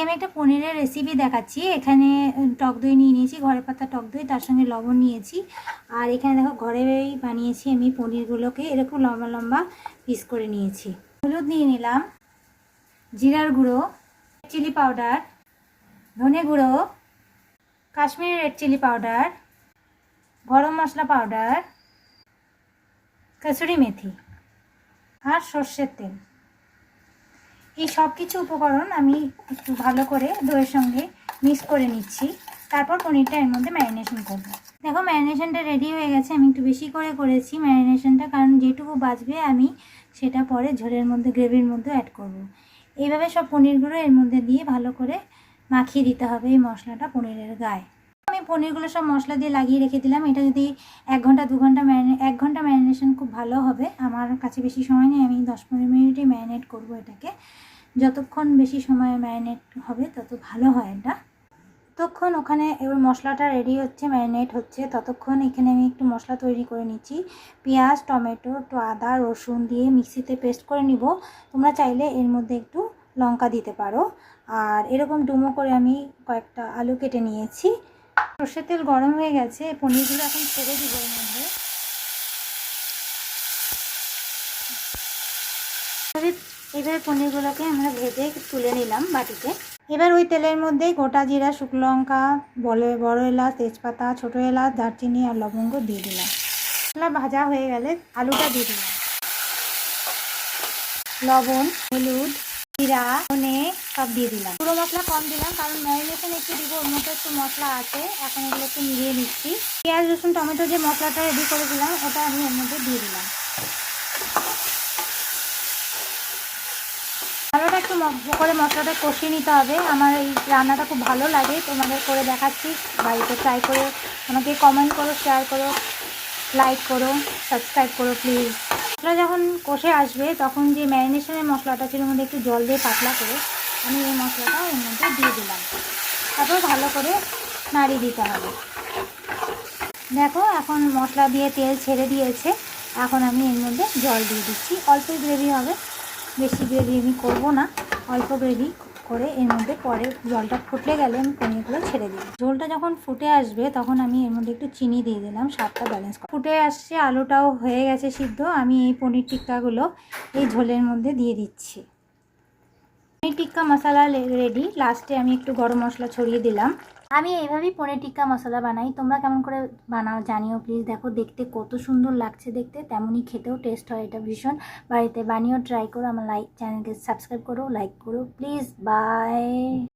আমি একটা পনিরের রেসিপি দেখাচ্ছি। এখানে টক দই নিয়ে নিয়েছি, ঘরে পাতা টক দই, তার সঙ্গে লবণ নিয়েছি। আর এখানে দেখো ঘরেই বানিয়েছি আমি পনিরগুলোকে এরকম লম্বা লম্বা পিস করে নিয়েছি। হলুদ নিয়ে নিলাম, জিরার গুঁড়ো, চিলি পাউডার, ধনে গুঁড়ো, কাশ্মীরি রেড চিলি পাউডার, গরম মশলা পাউডার, কসুরি মেথি আর সর্ষের তেল। এই সব কিছু উপকরণ আমি একটু ভালো করে দইয়ের সঙ্গে মিক্স করে নিচ্ছি। তারপর পনিরটা এর মধ্যে ম্যারিনেশন করব। দেখো ম্যারিনেশনটা রেডি হয়ে গেছে। আমি একটু বেশি করে করেছি ম্যারিনেশনটা, কারণ যেটুকু বাঁচবে আমি সেটা পরে ঝোলের মধ্যে গ্রেভির মধ্যে অ্যাড করব। এইভাবে সব পনিরগুলো এর মধ্যে দিয়ে ভালো করে মাখিয়ে দিতে হবে এই মশলাটা পনিরের গায়ে। আমি পনিরগুলো সব মশলা দিয়ে লাগিয়ে রেখে দিলাম। এটা যদি 1 ঘন্টা 2 ঘন্টা 1 ঘন্টা ম্যারিনেশন খুব ভালো হবে। আমার কাছে বেশি সময় নেই, আমি 10-15 মিনিটই ম্যারিনেট করব এটাকে। যতক্ষণ বেশি সময় ম্যারিনেট হবে তত ভালো হয় এটা। ততক্ষণ ওখানে এবার মশলাটা রেডি হচ্ছে, ম্যারিনেট হচ্ছে, ততক্ষণ এখানে আমি একটু মশলা তৈরি করে নিচ্ছি। পেঁয়াজ, টমেটো, একটু আদা রসুন দিয়ে মিক্সিতে পেস্ট করে নিব। তোমরা চাইলে এর মধ্যে একটু লঙ্কা দিতে পারো। আর এরকম ডুমো করে আমি কয়েকটা আলু কেটে নিয়েছি। সর্ষের তেল গরম হয়ে গেছে, পনিরগুলো এখন ছেড়ে দিব এর মধ্যে। এবার পনিরগুলোকে আমরা ভেজে তুলে নিলাম বাটিতে। এবার ওই তেলের মধ্যে গোটা জিরা, শুকনো লঙ্কা, বড় এলাচ, তেজপাতা, ছোটো এলাচ, দারচিনি আর লবঙ্গ দিয়ে দিলাম। মশলা ভাজা হয়ে গেলে আলুটা দিয়ে দিলাম। লবণ, হলুদ, জিরা, ধনে সব দিয়ে দিলাম। পুরো মশলা কম দিলাম কারণ ম্যারিনেশন একটু দিব, ওর মধ্যে একটু মশলা আছে। এখন এগুলো একটু মিলিয়ে দিচ্ছি। পেঁয়াজ, রসুন, টমেটো যে মশলাটা রেডি করেছিলাম ওটা আমি এর মধ্যে দিয়ে দিলাম। ভালোটা একটু করে মশলাটা কষিয়ে নিতে হবে। আমার এই রান্নাটা খুব ভালো লাগে, তোমাদের করে দেখাচ্ছি। বাড়িতে ট্রাই করে আমাকে কমেন্ট করো, শেয়ার করো, লাইক করো, সাবস্ক্রাইব করো প্লিজ। মশলা যখন কষে আসবে তখন যে ম্যারিনেশনের মশলাটা ছিল মধ্যে একটু জল দিয়ে পাতলা করে আমি এই মশলাটা এর মধ্যে দিয়ে দিলাম। তারপর ভালো করে নাড়িয়ে দিতে হবে। দেখো এখন মশলা দিয়ে তেল ছেড়ে দিয়েছে। এখন আমি এর মধ্যে জল দিয়ে দিচ্ছি। অল্প গ্রেভি হবে, বেশি গ্রেভি আমি করবো না, অল্প গ্রেভি করে এর মধ্যে পরে জলটা ফুটলে গেলে আমি পনিরগুলো ছেড়ে দিই। ঝোলটা যখন ফুটে আসবে তখন আমি এর মধ্যে একটু চিনি দিয়ে দিলাম স্বাদটা ব্যালেন্স করে। ফুটে আসছে, আলুটাও হয়ে গেছে সিদ্ধ। আমি এই পনির টিক্কাগুলো এই ঝোলের মধ্যে দিয়ে দিচ্ছি। পনির টিক্কা মশলা রেডি। লাস্টে আমি একটু গরম মশলা ছড়িয়ে দিলাম। আমি এইভাবেই পনির টিক্কা মশলা বানাই। তোমরা কেমন করে বানাও জানিও প্লিজ। দেখো দেখতে কত সুন্দর লাগছে, দেখতে তেমনই খেতেও টেস্ট হয় এটা ভীষণ। বাড়িতে বানিয়েও ট্রাই করো। আমার চ্যানেলকে সাবস্ক্রাইব করো, লাইক করো প্লিজ। বাই।